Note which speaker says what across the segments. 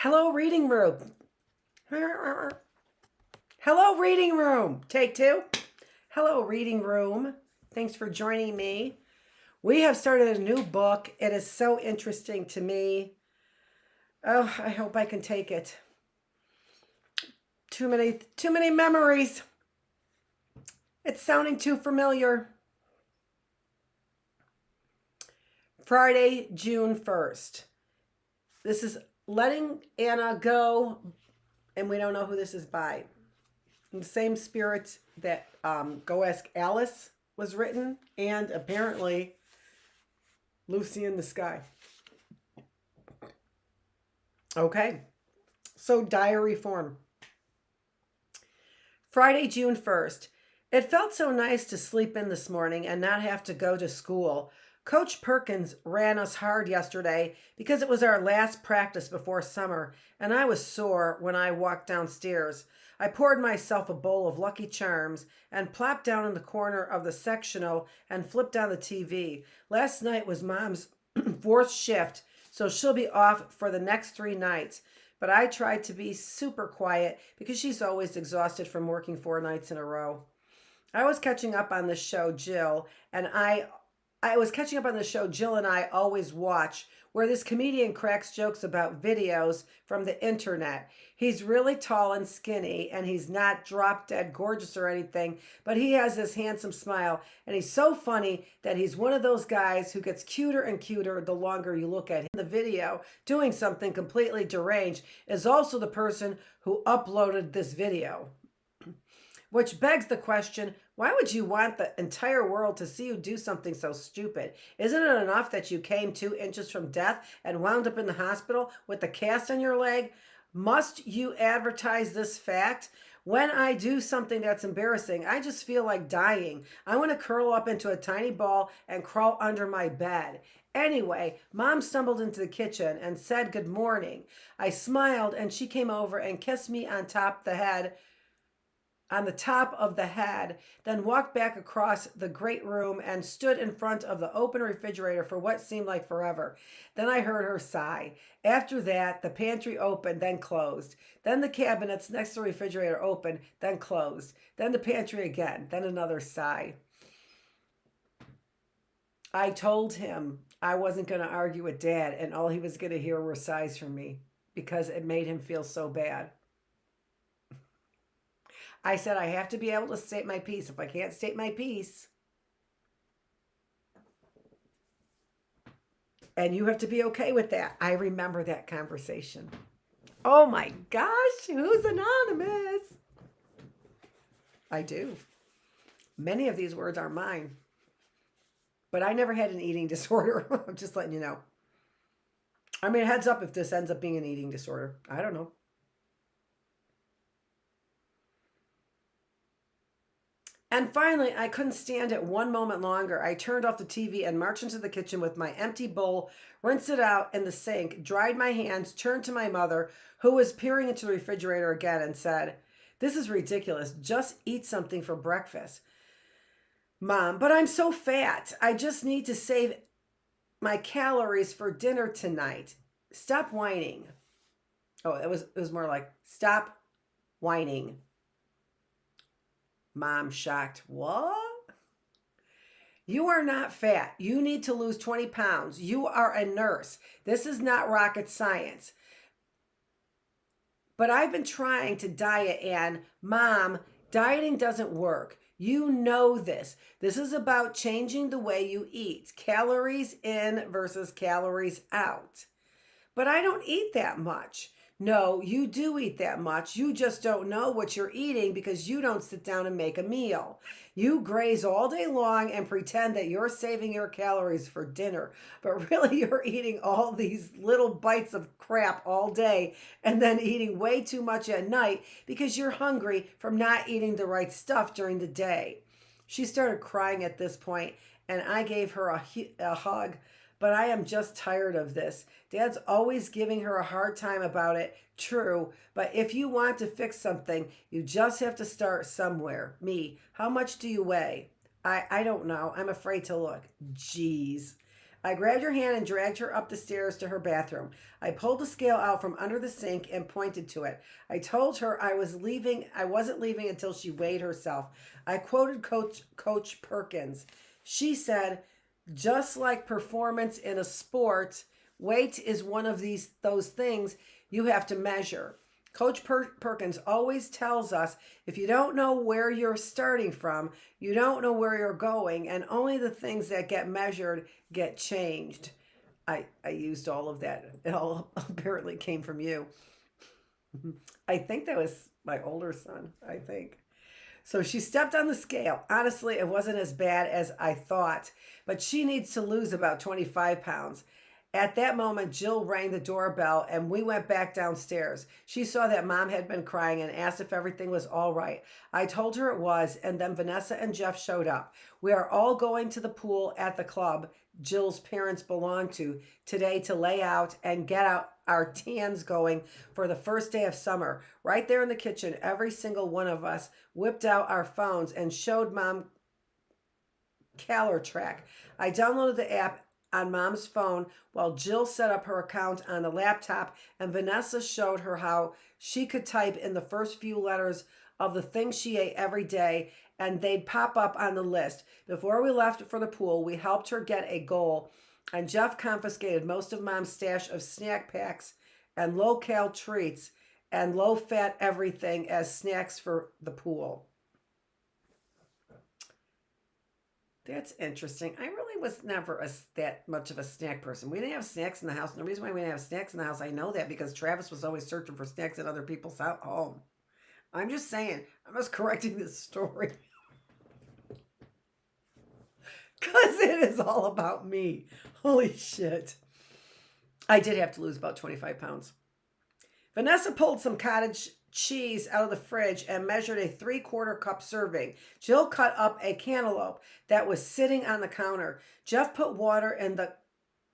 Speaker 1: Hello, reading room. Hello, reading room. Take two. Hello, reading room. Thanks for joining me. We have started a new book. It is so interesting to me. Oh, I hope I can take it. Too many memories. It's sounding too familiar. Friday, June 1st. This is Letting Anna Go, and we don't know who this is by. In the same spirit that Go Ask Alice was written, and apparently Lucy in the Sky. Okay, so diary form. Friday, June 1st. It felt so nice to sleep in this morning and not have to go to school. Coach Perkins ran us hard yesterday because it was our last practice before summer, and I was sore when I walked downstairs. I poured myself a bowl of Lucky Charms and plopped down in the corner of the sectional and flipped on the TV. Last night was Mom's fourth shift, so she'll be off for the next 3 nights. But I tried to be super quiet because she's always exhausted from working 4 nights in a row. I was catching up on the show Jill and I always watch, where this comedian cracks jokes about videos from the internet. He's really tall and skinny, and he's not drop dead gorgeous or anything, but he has this handsome smile, and he's so funny that he's one of those guys who gets cuter and cuter the longer you look at him. The video, doing something completely deranged, is also the person who uploaded this video. Which begs the question, why would you want the entire world to see you do something so stupid? Isn't it enough that you came 2 inches from death and wound up in the hospital with a cast on your leg? Must you advertise this fact? When I do something that's embarrassing, I just feel like dying. I want to curl up into a tiny ball and crawl under my bed. Anyway, Mom stumbled into the kitchen and said good morning. I smiled and she came over and kissed me on the top of the head, then walked back across the great room and stood in front of the open refrigerator for what seemed like forever. Then I heard her sigh. After that, the pantry opened, then closed. Then the cabinets next to the refrigerator opened, then closed. Then the pantry again, then another sigh. I told him I wasn't going to argue with Dad, and all he was going to hear were sighs from me because it made him feel so bad. I said I have to be able to state my piece. If I can't state my piece, and you have to be okay with that. I remember that conversation. Oh my gosh, who's anonymous? I do. Many of these words are mine. But I never had an eating disorder. I'm just letting you know. I mean, heads up if this ends up being an eating disorder. I don't know. And finally, I couldn't stand it one moment longer. I turned off the TV and marched into the kitchen with my empty bowl, rinsed it out in the sink, dried my hands, turned to my mother, who was peering into the refrigerator again, and said, "This is ridiculous. Just eat something for breakfast." "Mom, but I'm so fat. I just need to save my calories for dinner tonight. Stop whining." Oh, it was more like, "Stop whining." Mom shocked. "What? You are not fat. You need to lose 20 pounds. You are a nurse. This is not rocket science." "But I've been trying to diet, and Mom, dieting doesn't work. You know this. This is about changing the way you eat. Calories in versus calories out." "But I don't eat that much." "No, you do eat that much. You just don't know what you're eating because you don't sit down and make a meal. You graze all day long and pretend that you're saving your calories for dinner, but really you're eating all these little bites of crap all day and then eating way too much at night because you're hungry from not eating the right stuff during the day." She started crying at this point, and I gave her a hug. "But I am just tired of this. Dad's always giving her a hard time about it. True, but if you want to fix something, you just have to start somewhere." "Me, how much do you weigh?" I don't know. I'm afraid to look." "Geez." I grabbed her hand and dragged her up the stairs to her bathroom. I pulled the scale out from under the sink and pointed to it. I told her I wasn't leaving until she weighed herself. I quoted Coach Perkins. She said, just like performance in a sport, weight is one of those things you have to measure. Coach Perkins always tells us if you don't know where you're starting from, you don't know where you're going, and only the things that get measured get changed. I used all of that. It all apparently came from you. I think that was my older son, I think. So she stepped on the scale. Honestly, it wasn't as bad as I thought, but she needs to lose about 25 pounds. At that moment, Jill rang the doorbell and we went back downstairs. She saw that Mom had been crying and asked if everything was all right. I told her it was, and then Vanessa and Jeff showed up. We are all going to the pool at the club Jill's parents belong to today to lay out and get out our tans going for the first day of summer. Right there in the kitchen, every single one of us whipped out our phones and showed Mom Calor Track. I downloaded the app on Mom's phone while Jill set up her account on the laptop, and Vanessa showed her how she could type in the first few letters of the things she ate every day and they'd pop up on the list. Before we left for the pool, we helped her get a goal, and Jeff confiscated most of Mom's stash of snack packs and low-cal treats and low-fat everything as snacks for the pool. That's interesting. I really was never that much of a snack person. We didn't have snacks in the house. And the reason why we didn't have snacks in the house, I know that because Travis was always searching for snacks at other people's home. I'm just saying. I'm just correcting this story. Because it is all about me. Holy shit. I did have to lose about 25 pounds. Vanessa pulled some cottage cheese out of the fridge and measured a 3/4 cup serving. Jill cut up a cantaloupe that was sitting on the counter. Jeff put water in the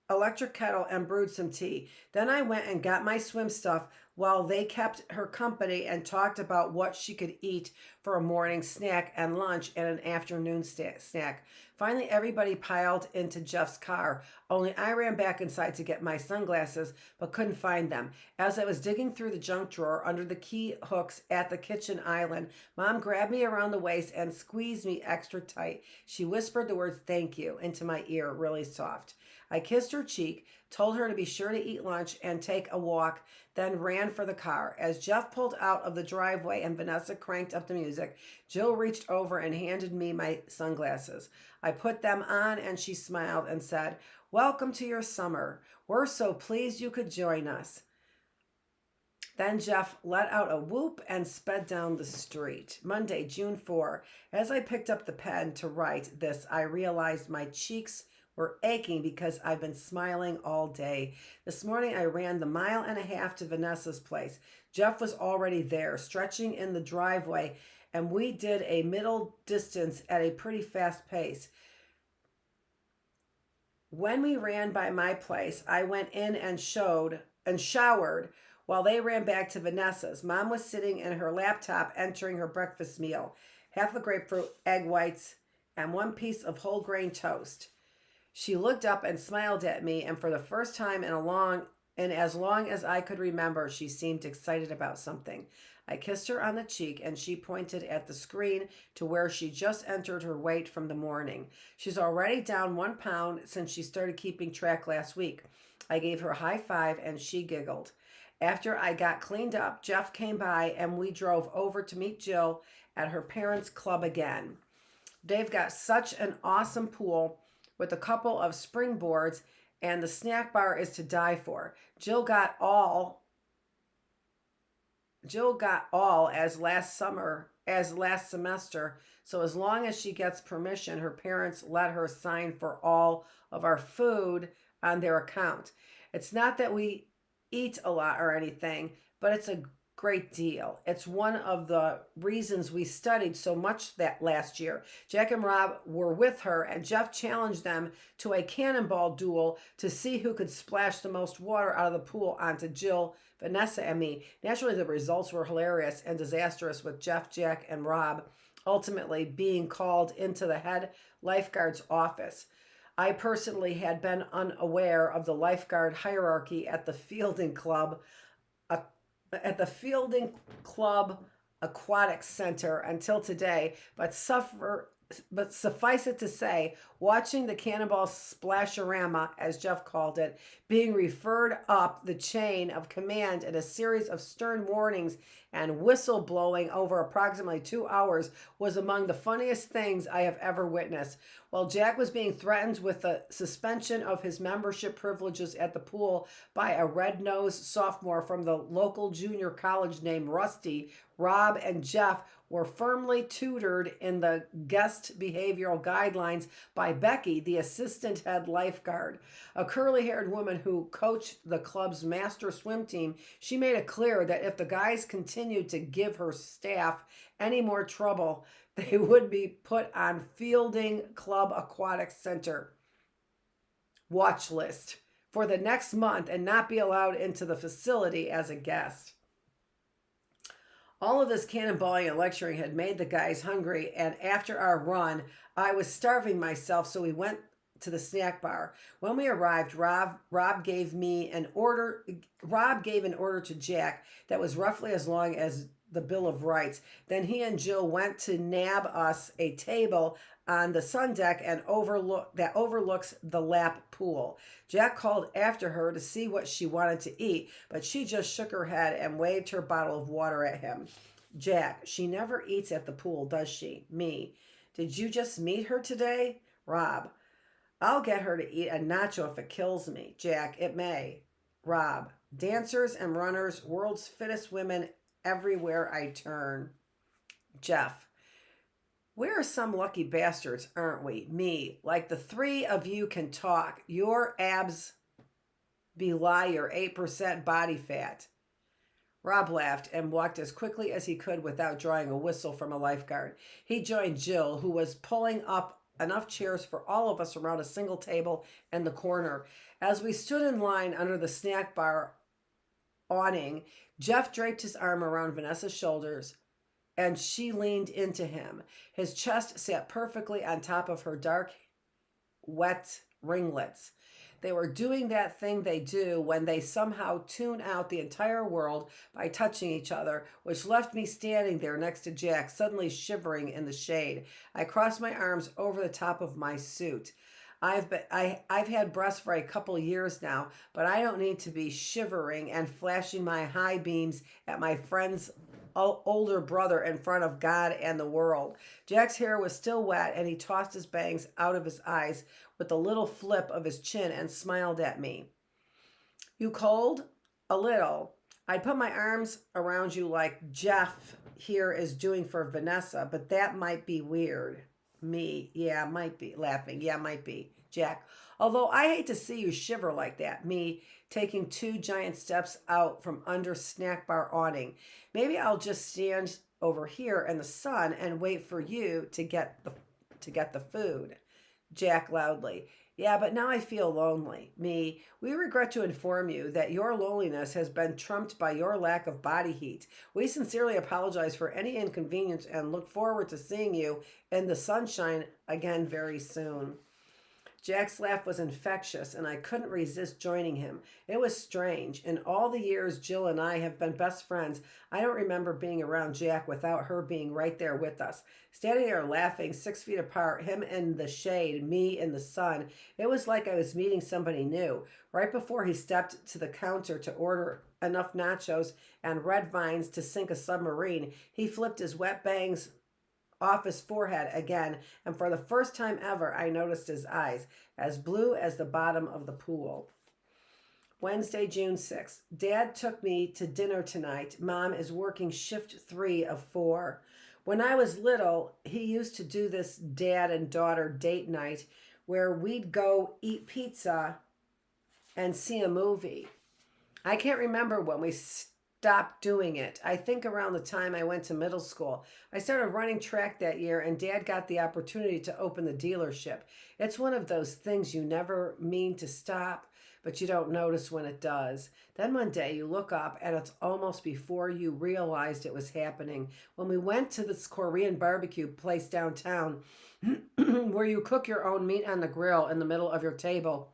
Speaker 1: electric kettle and brewed some tea. Then I went and got my swim stuff while they kept her company and talked about what she could eat for a morning snack and lunch and an afternoon snack. Finally, everybody piled into Jeff's car. Only I ran back inside to get my sunglasses, but couldn't find them. As I was digging through the junk drawer under the key hooks at the kitchen island, Mom grabbed me around the waist and squeezed me extra tight. She whispered the words "thank you" into my ear really soft. I kissed her cheek, told her to be sure to eat lunch and take a walk, then ran for the car. As Jeff pulled out of the driveway and Vanessa cranked up the music, Jill reached over and handed me my sunglasses. I put them on and she smiled and said, "Welcome to your summer. We're so pleased you could join us." Then Jeff let out a whoop and sped down the street. Monday, June 4. As I picked up the pen to write this, I realized my cheeks were aching because I've been smiling all day. This morning I ran the 1.5 miles to Vanessa's place. Jeff was already there, stretching in the driveway, and we did a middle distance at a pretty fast pace. When we ran by my place, I went in and showered while they ran back to Vanessa's. Mom was sitting in her laptop entering her breakfast meal: half a grapefruit, egg whites, and 1 piece of whole grain toast. She looked up and smiled at me, and for the first time in as long as I could remember, she seemed excited about something. I kissed her on the cheek, and she pointed at the screen to where she just entered her weight from the morning. She's already down 1 pound since she started keeping track last week. I gave her a high five, and she giggled. After I got cleaned up, Jeff came by, and we drove over to meet Jill at her parents' club again. They've got such an awesome pool with a couple of springboards, and the snack bar is to die for. Jill got all as last semester, so as long as she gets permission, her parents let her sign for all of our food on their account. It's not that we eat a lot or anything, but it's a great deal. It's one of the reasons we studied so much that last year. Jack and Rob were with her, and Jeff challenged them to a cannonball duel to see who could splash the most water out of the pool onto Jill, Vanessa, and me. Naturally, the results were hilarious and disastrous, with Jeff, Jack, and Rob ultimately being called into the head lifeguard's office. I personally had been unaware of the lifeguard hierarchy uh, at the Fielding Club Aquatic Center until today, but suffice it to say, watching the Cannonball Splasherama, as Jeff called it, being referred up the chain of command in a series of stern warnings and whistle blowing over approximately 2 hours was among the funniest things I have ever witnessed. While Jack was being threatened with the suspension of his membership privileges at the pool by a red-nosed sophomore from the local junior college named Rusty, Rob and Jeff were firmly tutored in the guest behavioral guidelines by Becky, the assistant head lifeguard. A curly-haired woman who coached the club's master swim team. She made it clear that if the guys continued to give her staff any more trouble, they would be put on Fielding Club Aquatic Center watch list for the next month and not be allowed into the facility as a guest. All of this cannonballing and lecturing had made the guys hungry, and after our run, I was starving myself, so we went to the snack bar. When we arrived, Rob gave an order to Jack that was roughly as long as the Bill of Rights. Then he and Jill went to nab us a table on the sun deck and overlooks the lap pool. Jack called after her to see what she wanted to eat, but she just shook her head and waved her bottle of water at him. Jack, she never eats at the pool, does she? Me. Did you just meet her today? Rob, I'll get her to eat a nacho if it kills me. Jack, it may. Rob, dancers and runners, world's fittest women everywhere I turn. Jeff, we're some lucky bastards, aren't we? Me, like the three of you can talk. Your abs belie your 8% body fat. Rob laughed and walked as quickly as he could without drawing a whistle from a lifeguard. He joined Jill, who was pulling up enough chairs for all of us around a single table in the corner. As we stood in line under the snack bar awning, Jeff draped his arm around Vanessa's shoulders, and she leaned into him. His chest sat perfectly on top of her dark, wet ringlets. They were doing that thing they do when they somehow tune out the entire world by touching each other, which left me standing there next to Jack, suddenly shivering in the shade. I crossed my arms over the top of my suit. I've had breasts for a couple years now, but I don't need to be shivering and flashing my high beams at my friend's older brother in front of God and the world. Jack's hair was still wet, and he tossed his bangs out of his eyes with a little flip of his chin and smiled at me. You cold? A little. I'd put my arms around you like Jeff here is doing for Vanessa, but that might be weird. Me, yeah, might be. Laughing, yeah, might be. Jack, although I hate to see you shiver like that. Me, taking 2 giant steps out from under snack bar awning. Maybe I'll just stand over here in the sun and wait for you to get the food. Jack loudly, yeah, but now I feel lonely. Me, we regret to inform you that your loneliness has been trumped by your lack of body heat. We sincerely apologize for any inconvenience and look forward to seeing you in the sunshine again very soon. Jack's laugh was infectious, and I couldn't resist joining him. It was strange. In all the years Jill and I have been best friends, I don't remember being around Jack without her being right there with us. Standing there laughing, 6 feet apart, him in the shade, me in the sun. It was like I was meeting somebody new. Right before he stepped to the counter to order enough nachos and red vines to sink a submarine, he flipped his wet bangs off his forehead again, and for the first time ever, I noticed his eyes, as blue as the bottom of the pool. Wednesday, June 6th. Dad took me to dinner tonight. Mom is working shift 3 of 4. When I was little, he used to do this dad and daughter date night where we'd go eat pizza and see a movie. I can't remember when we stopped doing it. I think around the time I went to middle school. I started running track that year, and Dad got the opportunity to open the dealership. It's one of those things you never mean to stop, but you don't notice when it does. Then one day you look up and it's almost before you realized it was happening. When we went to this Korean barbecue place downtown where you cook your own meat on the grill in the middle of your table,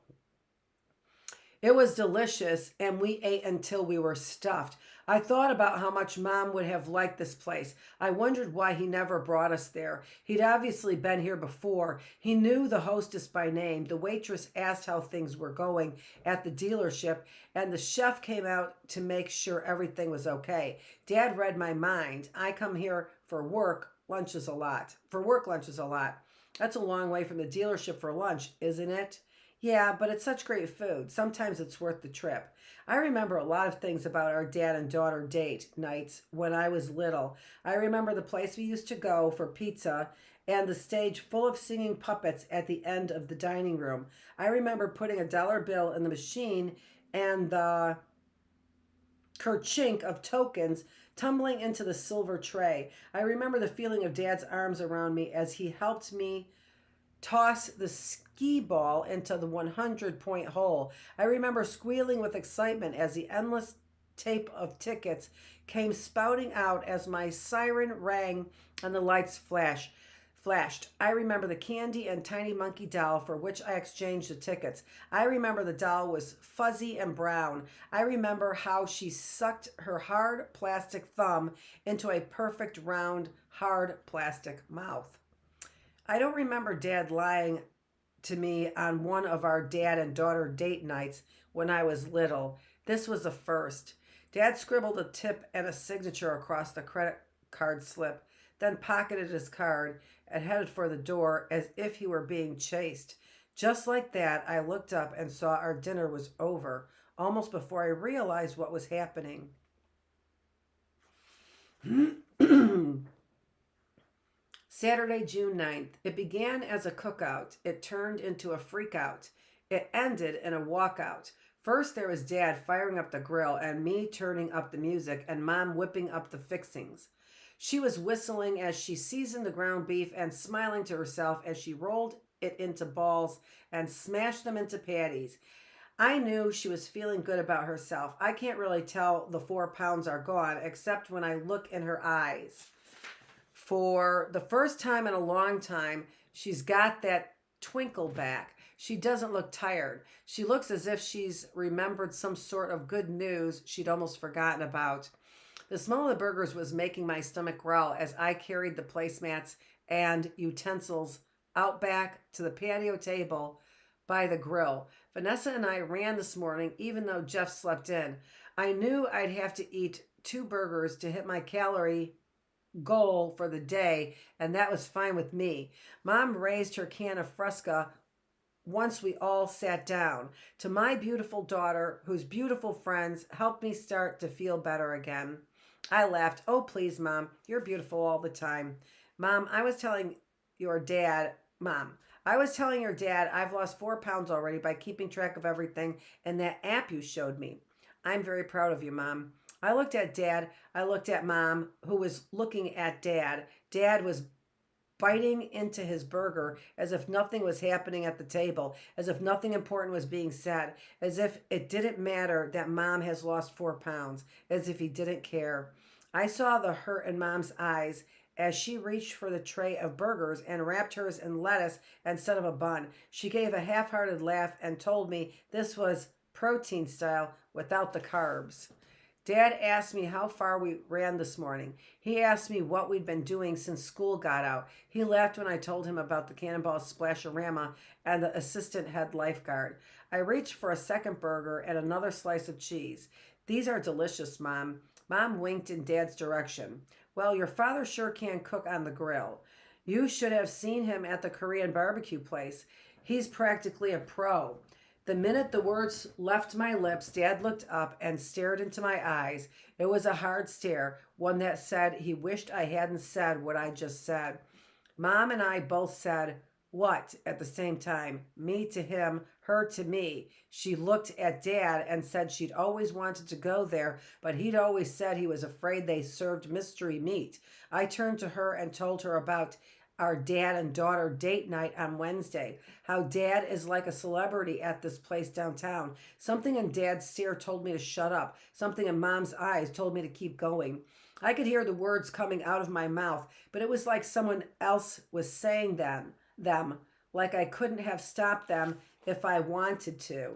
Speaker 1: it was delicious, and we ate until we were stuffed. I thought about how much Mom would have liked this place. I wondered why he never brought us there. He'd obviously been here before. He knew the hostess by name. The waitress asked how things were going at the dealership, and the chef came out to make sure everything was okay. Dad read my mind. I come here for work. Lunch is a lot. For work, lunch is a lot. That's a long way from the dealership for lunch, isn't it? Yeah, but it's such great food. Sometimes it's worth the trip. I remember a lot of things about our dad and daughter date nights when I was little. I remember the place we used to go for pizza and the stage full of singing puppets at the end of the dining room. I remember putting $1 bill in the machine and the kerchink of tokens tumbling into the silver tray. I remember the feeling of Dad's arms around me as he helped me toss the skee ball into the 100-point hole. I remember squealing with excitement as the endless tape of tickets came spouting out as my siren rang and the lights flashed. I remember the candy and tiny monkey doll for which I exchanged the tickets. I remember the doll was fuzzy and brown. I remember how she sucked her hard plastic thumb into a perfect round hard plastic mouth. I don't remember Dad lying to me on one of our dad and daughter date nights when I was little. This was a first. Dad scribbled a tip and a signature across the credit card slip, then pocketed his card and headed for the door as if he were being chased. Just like that, I looked up and saw our dinner was over, almost before I realized what was happening. Saturday, June 9th. It began as a cookout. It turned into a freakout. It ended in a walkout. First, there was Dad firing up the grill and me turning up the music and Mom whipping up the fixings. She was whistling as she seasoned the ground beef and smiling to herself as she rolled it into balls and smashed them into patties. I knew she was feeling good about herself. I can't really tell the 4 pounds are gone except when I look in her eyes. For the first time in a long time, she's got that twinkle back. She doesn't look tired. She looks as if she's remembered some sort of good news she'd almost forgotten about. The smell of the burgers was making my stomach growl as I carried the placemats and utensils out back to the patio table by the grill. Vanessa and I ran this morning, even though Jeff slept in. I knew I'd have to eat 2 burgers to hit my calorie goal for the day, and that was fine with me. Mom raised her can of Fresca once we all sat down. To my beautiful daughter, whose beautiful friends helped me start to feel better again. I laughed. Oh, please, Mom, you're beautiful all the time. Mom, I was telling your dad I've lost 4 pounds already by keeping track of everything in that app you showed me. I'm very proud of you, Mom. I looked at Dad. I looked at Mom, who was looking at Dad. Dad was biting into his burger as if nothing was happening at the table, as if nothing important was being said, as if it didn't matter that Mom has lost 4 pounds, as if he didn't care. I saw the hurt in Mom's eyes as she reached for the tray of burgers and wrapped hers in lettuce instead of a bun. She gave a half-hearted laugh and told me this was protein style without the carbs. Dad asked me how far we ran this morning. He asked me what we'd been doing since school got out. He laughed when I told him about the Cannonball Splasherama and the assistant head lifeguard. I reached for a second burger and another slice of cheese. These are delicious, Mom. Mom winked in Dad's direction. Well, your father sure can cook on the grill. You should have seen him at the Korean barbecue place. He's practically a pro. The minute the words left my lips, Dad looked up and stared into my eyes. It was a hard stare, one that said he wished I hadn't said what I just said. Mom and I both said, "What?" at the same time. Me to him, her to me. She looked at Dad and said she'd always wanted to go there, but he'd always said he was afraid they served mystery meat. I turned to her and told her about our dad and daughter date night on Wednesday. How dad is like a celebrity at this place downtown. Something in dad's stare told me to shut up. Something in mom's eyes told me to keep going. I could hear the words coming out of my mouth, but it was like someone else was saying them, like I couldn't have stopped them if I wanted to.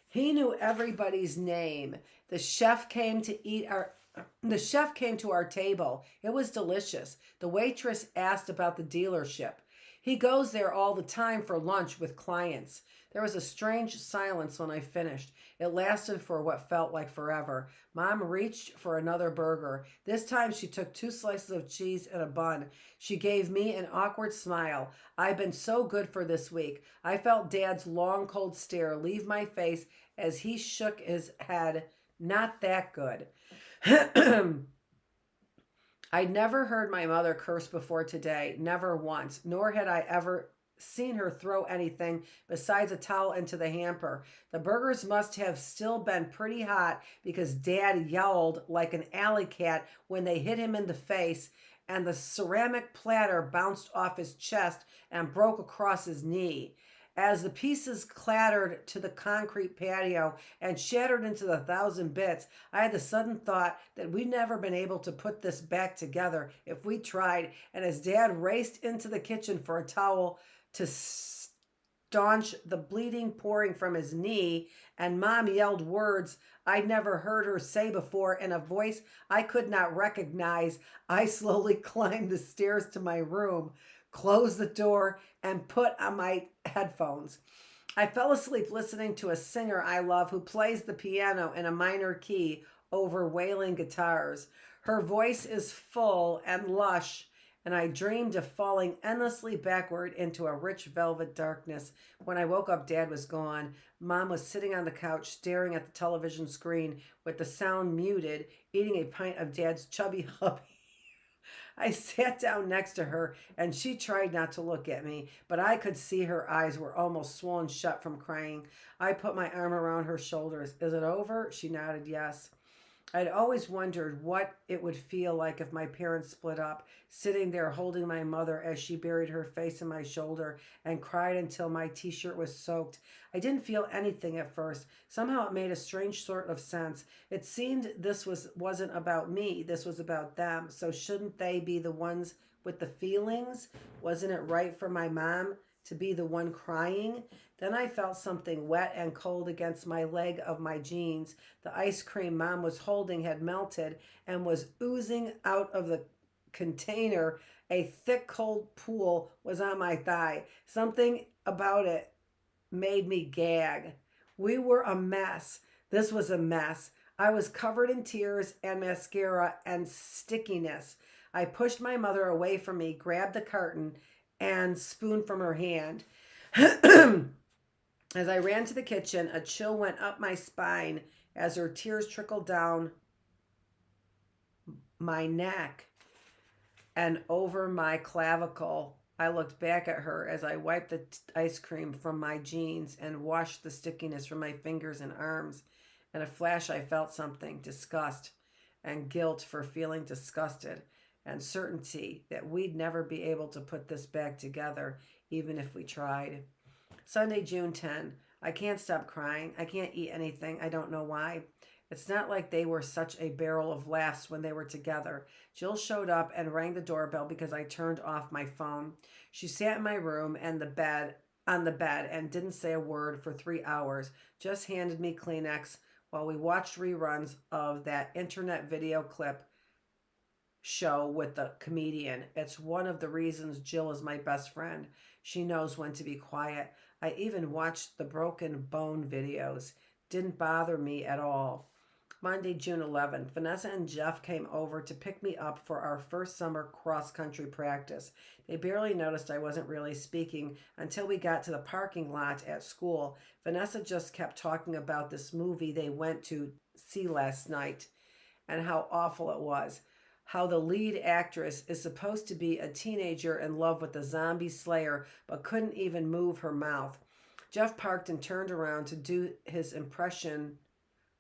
Speaker 1: He knew everybody's name. The chef came to our table. It was delicious. The waitress asked about the dealership. He goes there all the time for lunch with clients. There was a strange silence when I finished. It lasted for what felt like forever. Mom reached for another burger. This time she took 2 slices of cheese and a bun. She gave me an awkward smile. I've been so good for this week. I felt Dad's long, cold stare leave my face as he shook his head. Not that good. I'd never heard my mother curse before today, never once, nor had I ever seen her throw anything besides a towel into the hamper. The burgers must have still been pretty hot because Dad yowled like an alley cat when they hit him in the face, and the ceramic platter bounced off his chest and broke across his knee. As the pieces clattered to the concrete patio and shattered into 1,000 bits, I had the sudden thought that we'd never been able to put this back together if we tried, and as Dad raced into the kitchen for a towel to staunch the bleeding pouring from his knee, and Mom yelled words I'd never heard her say before in a voice I could not recognize, I slowly climbed the stairs to my room, closed the door, and put on my headphones. I fell asleep listening to a singer I love who plays the piano in a minor key over wailing guitars. Her voice is full and lush, and I dreamed of falling endlessly backward into a rich velvet darkness. When I woke up, Dad was gone. Mom was sitting on the couch staring at the television screen with the sound muted, eating a pint of Dad's chubby hubby. I sat down next to her, and she tried not to look at me, but I could see her eyes were almost swollen shut from crying. I put my arm around her shoulders. Is it over? She nodded yes. I'd always wondered what it would feel like if my parents split up, sitting there holding my mother as she buried her face in my shoulder and cried until my t-shirt was soaked. I didn't feel anything at first. Somehow it made a strange sort of sense. It seemed this wasn't about me. This was about them. So shouldn't they be the ones with the feelings? Wasn't it right for my mom to be the one crying? Then I felt something wet and cold against my leg of my jeans. The ice cream Mom was holding had melted and was oozing out of the container. A thick, cold pool was on my thigh. Something about it made me gag. We were a mess. This was a mess. I was covered in tears and mascara and stickiness. I pushed my mother away from me, grabbed the carton, and spoon from her hand. As I ran to the kitchen, a chill went up my spine as her tears trickled down my neck and over my clavicle. I looked back at her as I wiped the ice cream from my jeans and washed the stickiness from my fingers and arms. In a flash, I felt something, disgust and guilt for feeling disgusted, and certainty that we'd never be able to put this back together, even if we tried. Sunday, June 10. I can't stop crying. I can't eat anything. I don't know why. It's not like they were such a barrel of laughs when they were together. Jill showed up and rang the doorbell because I turned off my phone. She sat in my room and on the bed and didn't say a word for 3 hours, just handed me Kleenex while we watched reruns of that internet video clip show with the comedian. It's one of the reasons Jill is my best friend. She knows when to be quiet. I even watched the broken bone videos. Didn't bother me at all. Monday, June 11th. Vanessa and Jeff came over to pick me up for our first summer cross-country practice. They barely noticed I wasn't really speaking until we got to the parking lot at school. Vanessa just kept talking about this movie they went to see last night and how awful it was. How the lead actress is supposed to be a teenager in love with a zombie slayer but couldn't even move her mouth. Jeff parked and turned around to do his impression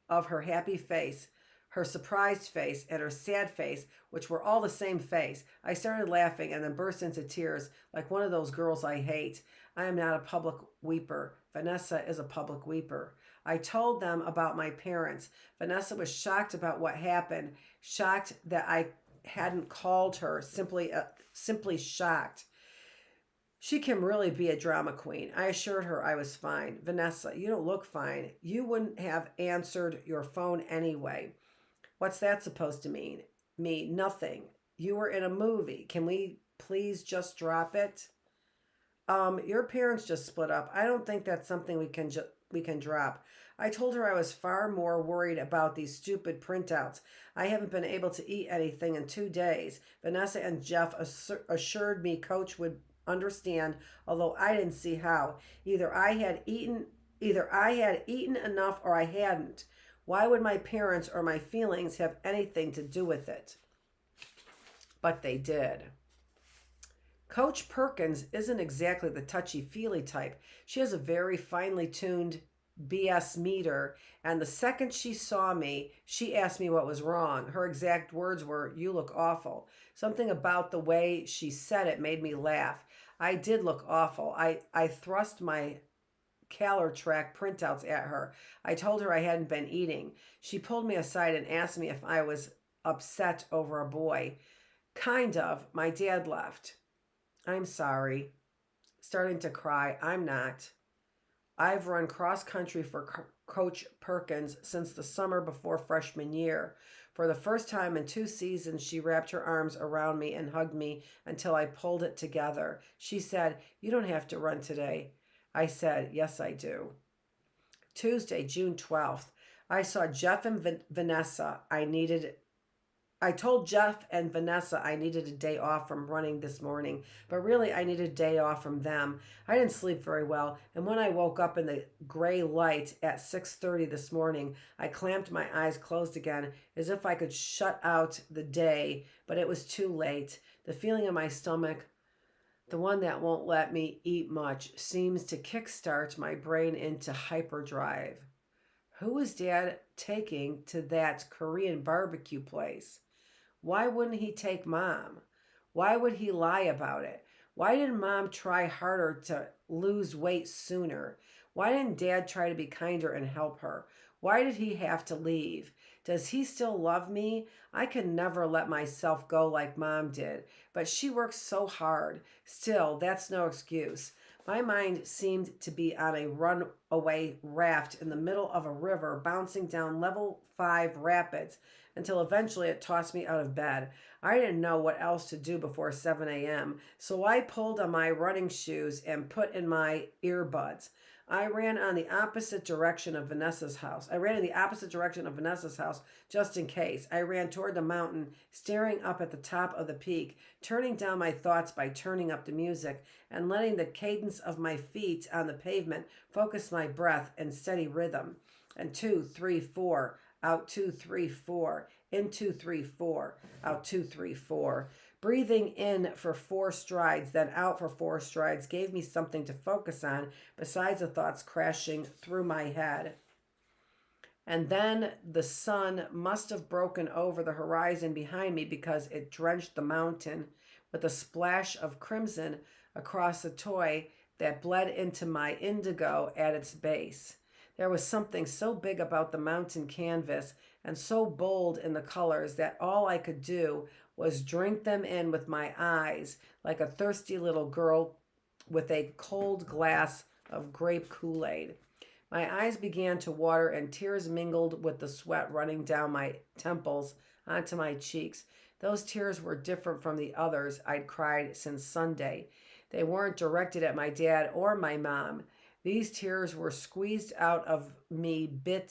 Speaker 1: of her happy face. her surprised face, and her sad face, which were all the same face. I started laughing and then burst into tears like one of those girls I hate. I am not a public weeper. Vanessa is a public weeper. I told them about my parents. Vanessa was shocked about what happened, shocked that I hadn't called her, simply shocked. She can really be a drama queen. I assured her I was fine. Vanessa, you don't look fine. You wouldn't have answered your phone anyway. What's that supposed to mean? Me, nothing. You were in a movie. Can we please just drop it? Your parents just split up. I don't think that's something we can drop. I told her I was far more worried about these stupid printouts. I haven't been able to eat anything in 2 days. Vanessa and Jeff assured me Coach would understand, although I didn't see how. Either I had eaten enough or I hadn't. Why would my parents or my feelings have anything to do with it? But they did. Coach Perkins isn't exactly the touchy-feely type. She has a very finely tuned BS meter, and the second she saw me, she asked me what was wrong. Her exact words were, "You look awful." Something about the way she said it made me laugh. I did look awful. I thrust my CalorTrack printouts at her. I told her I hadn't been eating. She pulled me aside and asked me if I was upset over a boy. Kind of. My dad left. I'm sorry. Starting to cry. I'm not. I've run cross country for Coach Perkins since the summer before freshman year. For the first time in 2 seasons, she wrapped her arms around me and hugged me until I pulled it together. She said, "You don't have to run today." I said, "Yes, I do." Tuesday, June 12th. I saw Jeff and Vanessa. I told Jeff and Vanessa I needed a day off from running this morning, but really I needed a day off from them. I didn't sleep very well, and when I woke up in the gray light at 6:30 this morning, I clamped my eyes closed again as if I could shut out the day, but it was too late. The feeling in my stomach, the one that won't let me eat much, seems to kickstart my brain into hyperdrive. Who is Dad taking to that Korean barbecue place? Why wouldn't he take Mom? Why would he lie about it? Why didn't Mom try harder to lose weight sooner? Why didn't Dad try to be kinder and help her? Why did he have to leave? Does he still love me? I can never let myself go like Mom did, but she works so hard. Still, that's no excuse. My mind seemed to be on a runaway raft in the middle of a river bouncing down level 5 rapids until eventually it tossed me out of bed. I didn't know what else to do before 7 a.m., so I pulled on my running shoes and put in my earbuds. I ran in the opposite direction of Vanessa's house just in case. I ran toward the mountain, staring up at the top of the peak, turning down my thoughts by turning up the music, and letting the cadence of my feet on the pavement focus my breath in steady rhythm. And 2, 3, 4, out 2, 3, 4, in 2, 3, 4, out 2, 3, 4. Breathing in for 4 strides, then out for 4 strides gave me something to focus on besides the thoughts crashing through my head. And then the sun must have broken over the horizon behind me because it drenched the mountain with a splash of crimson across the toy that bled into my indigo at its base. There was something so big about the mountain canvas and so bold in the colors that all I could do was drink them in with my eyes like a thirsty little girl with a cold glass of grape Kool-Aid. My eyes began to water and tears mingled with the sweat running down my temples onto my cheeks. Those tears were different from the others I'd cried since Sunday. They weren't directed at my dad or my mom. These tears were squeezed out of me by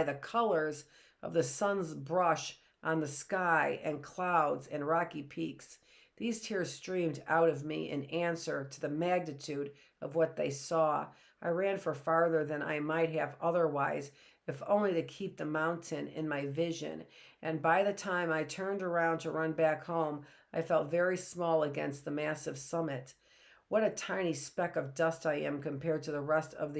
Speaker 1: the colors of the sun's brush on the sky and clouds and rocky peaks. These tears streamed out of me in answer to the magnitude of what they saw. I ran for farther than I might have otherwise, if only to keep the mountain in my vision. And by the time I turned around to run back home, I felt very small against the massive summit. What a tiny speck of dust I am compared to the rest of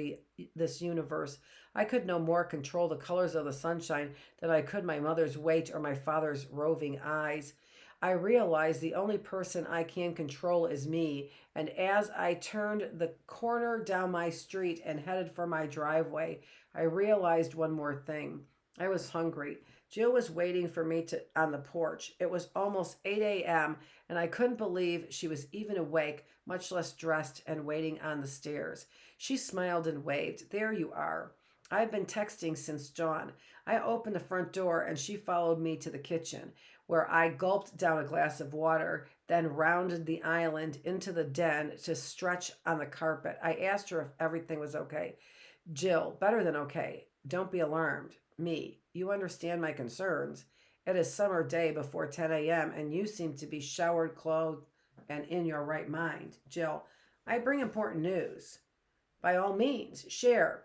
Speaker 1: this universe. I could no more control the colors of the sunshine than I could my mother's weight or my father's roving eyes. I realized the only person I can control is me, and as I turned the corner down my street and headed for my driveway, I realized one more thing. I was hungry. Jill was waiting for me on the porch. It was almost 8 a.m., and I couldn't believe she was even awake, much less dressed and waiting on the stairs. She smiled and waved. There you are. I've been texting since dawn. I opened the front door and she followed me to the kitchen, where I gulped down a glass of water, then rounded the island into the den to stretch on the carpet. I asked her if everything was okay. Jill, better than okay. Don't be alarmed. Me, you understand my concerns. It is summer day before 10 a.m. and you seem to be showered, clothed, and in your right mind. Jill, I bring important news. By all means, share.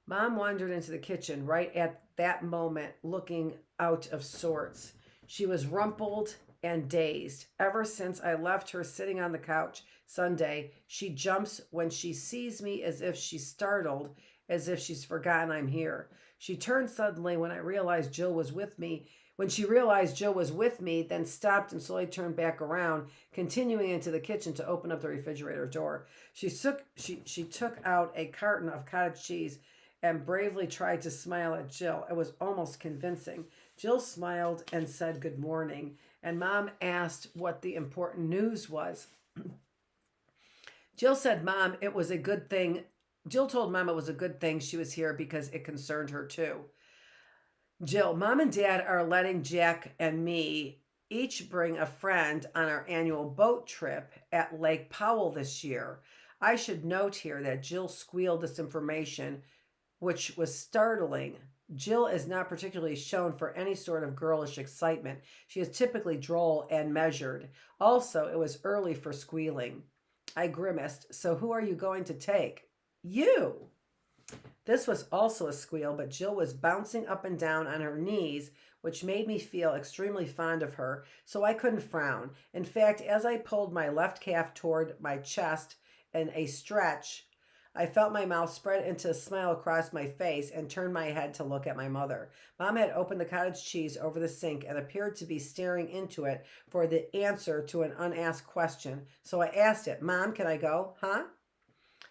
Speaker 1: Mom wandered into the kitchen right at that moment, looking out of sorts. She was rumpled and dazed. Ever since I left her sitting on the couch Sunday, she jumps when she sees me as if she's startled, as if she's forgotten I'm here. She turned suddenly when she realized Jill was with me, then stopped and slowly turned back around, continuing into the kitchen to open up the refrigerator door. She took out a carton of cottage cheese and bravely tried to smile at Jill. It was almost convincing. Jill smiled and said good morning, and Mom asked what the important news was. Jill said, Mom, it was a good thing. Jill told Mom it was a good thing she was here because it concerned her too. Jill, Mom and Dad are letting Jack and me each bring a friend on our annual boat trip at Lake Powell this year. I should note here that Jill squealed this information, which was startling. Jill is not particularly shown for any sort of girlish excitement. She is typically droll and measured. Also, it was early for squealing. I grimaced. So who are you going to take? You. This was also a squeal, but Jill was bouncing up and down on her knees, which made me feel extremely fond of her, so I couldn't frown. In fact, as I pulled my left calf toward my chest in a stretch, I felt my mouth spread into a smile across my face and turned my head to look at my mother. Mom had opened the cottage cheese over the sink and appeared to be staring into it for the answer to an unasked question. So I asked it, Mom, can I go? Huh?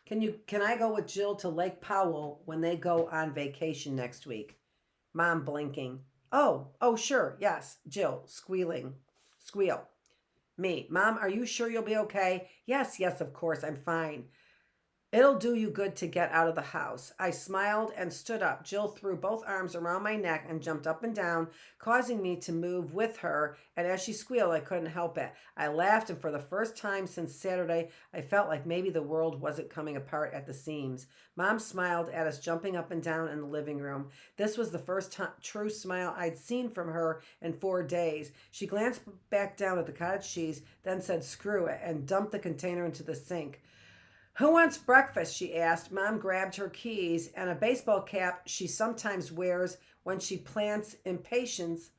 Speaker 1: Can I go with Jill to Lake Powell when they go on vacation next week? Mom blinking. Oh, sure, yes. Jill squeal. Me, Mom, are you sure you'll be okay? Yes, of course, I'm fine. It'll do you good to get out of the house. I smiled and stood up. Jill threw both arms around my neck and jumped up and down, causing me to move with her, and as she squealed, I couldn't help it. I laughed, and for the first time since Saturday, I felt like maybe the world wasn't coming apart at the seams. Mom smiled at us, jumping up and down in the living room. This was the first true smile I'd seen from her in 4 days. She glanced back down at the cottage cheese, then said, screw it, and dumped the container into the sink. Who wants breakfast? She asked. Mom grabbed her keys and a baseball cap she sometimes wears when she plants impatiens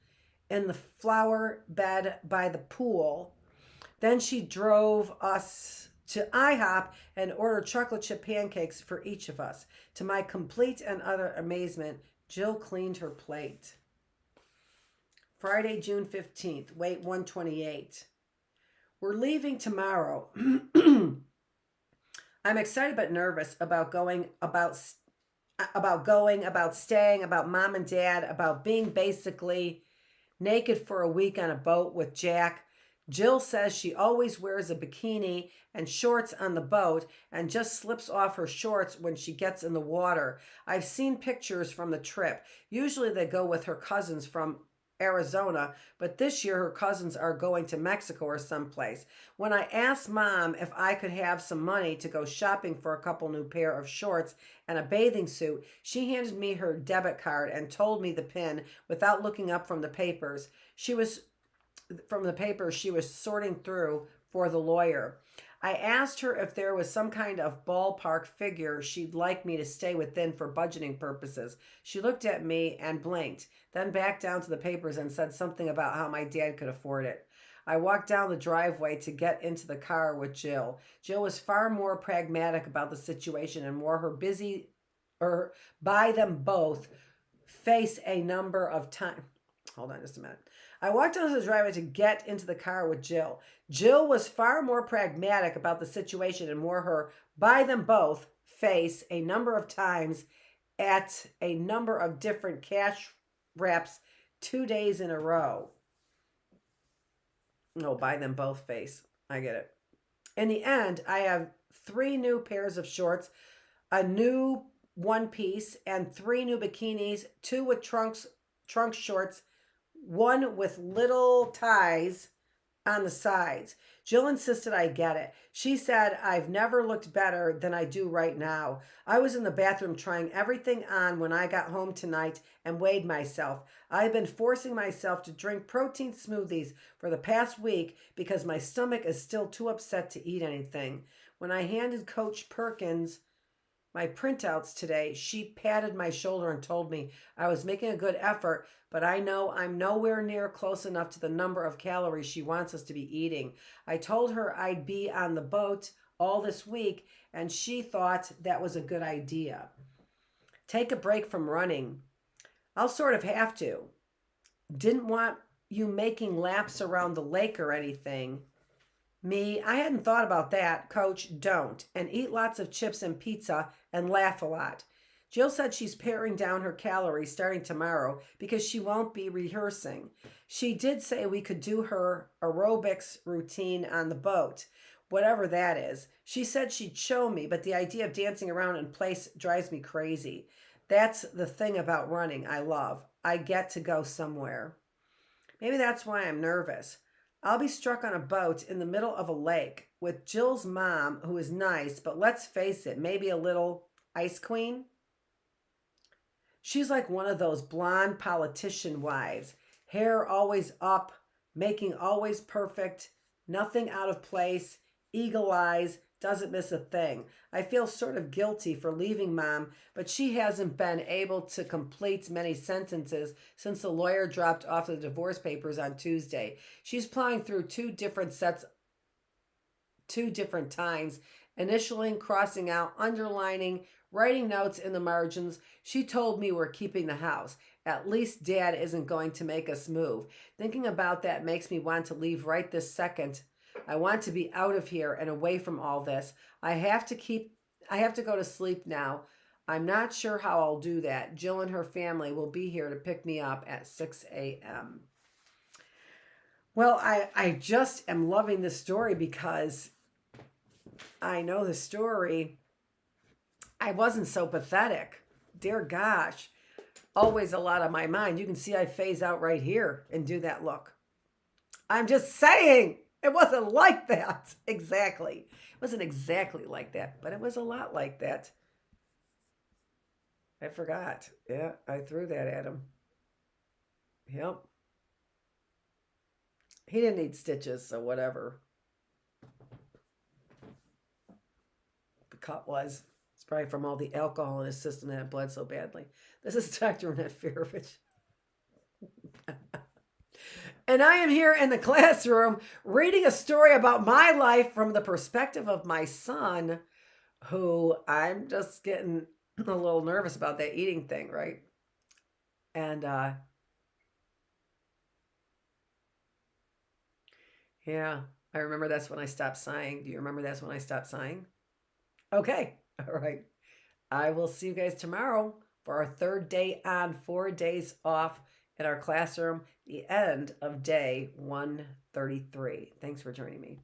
Speaker 1: in the flower bed by the pool. Then she drove us to IHOP and ordered chocolate chip pancakes for each of us. To my complete and utter amazement, Jill cleaned her plate. Friday, June 15th, weight 128. We're leaving tomorrow. I'm excited but nervous about staying, about Mom and Dad, about being basically naked for a week on a boat with Jack. Jill says she always wears a bikini and shorts on the boat and just slips off her shorts when she gets in the water. I've seen pictures from the trip. Usually they go with her cousins from Arizona, but this year her cousins are going to Mexico or someplace. When I asked Mom if I could have some money to go shopping for a couple new pair of shorts and a bathing suit, she handed me her debit card and told me the PIN without looking up from the papers. She was sorting through for the lawyer. I asked her if there was some kind of ballpark figure she'd like me to stay within for budgeting purposes. She looked at me and blinked, then back down to the papers and said something about how my dad could afford it. I walked down the driveway to get into the car with Jill. Jill was far more pragmatic about the situation and more her busy or by them both face a number of times. Hold on just a minute. I walked down the driveway to get into the car with Jill. Jill was far more pragmatic about the situation and more her by them both face a number of times at a number of different cash wraps 2 days in a row. No, by them both face. I get it. In the end, I have 3 new pairs of shorts, a new one piece, and 3 new bikinis, 2 with trunk shorts, 1 with little ties on the sides. Jill insisted I get it. She said, I've never looked better than I do right now. I was in the bathroom trying everything on when I got home tonight and weighed myself. I've been forcing myself to drink protein smoothies for the past week because my stomach is still too upset to eat anything. When I handed Coach Perkins my printouts today, she patted my shoulder and told me I was making a good effort, but I know I'm nowhere near close enough to the number of calories she wants us to be eating. I told her I'd be on the boat all this week, and she thought that was a good idea. Take a break from running. I'll sort of have to. Didn't want you making laps around the lake or anything. Me, I hadn't thought about that. Coach, don't. And eat lots of chips and pizza and laugh a lot. Jill said she's paring down her calories starting tomorrow because she won't be rehearsing. She did say we could do her aerobics routine on the boat, whatever that is. She said she'd show me, but the idea of dancing around in place drives me crazy. That's the thing about running I love. I get to go somewhere. Maybe that's why I'm nervous. I'll be struck on a boat in the middle of a lake with Jill's mom, who is nice, but let's face it, maybe a little ice queen. She's like one of those blonde politician wives, hair always up, making always perfect, nothing out of place, eagle eyes, doesn't miss a thing. I feel sort of guilty for leaving Mom, but she hasn't been able to complete many sentences since the lawyer dropped off the divorce papers on Tuesday. She's plowing through 2 different sets, 2 different times, initialing, crossing out, underlining, writing notes in the margins. She told me we're keeping the house. At least Dad isn't going to make us move. Thinking about that makes me want to leave right this second. I want to be out of here and away from all this. I have to go to sleep now. I'm not sure how I'll do that. Jill and her family will be here to pick me up at 6 a.m. Well, I just am loving this story because I know the story. I wasn't so pathetic. Dear gosh. Always a lot on my mind. You can see I phase out right here and do that look. I'm just saying. It wasn't like that. Exactly. It wasn't exactly like that, but it was a lot like that. I forgot. Yeah, I threw that at him. Yep. He didn't need stitches, so whatever. The cut was. It's probably from all the alcohol in his system that it bled so badly. This is Dr. Annette Feravich. And I am here in the classroom reading a story about my life from the perspective of my son, who I'm just getting a little nervous about that eating thing, right? And yeah, I remember that's when I stopped sighing. Do you remember that's when I stopped sighing? Okay, all right. I will see you guys tomorrow for our 3rd day on, 4 days off in our classroom, the end of day 133. Thanks for joining me.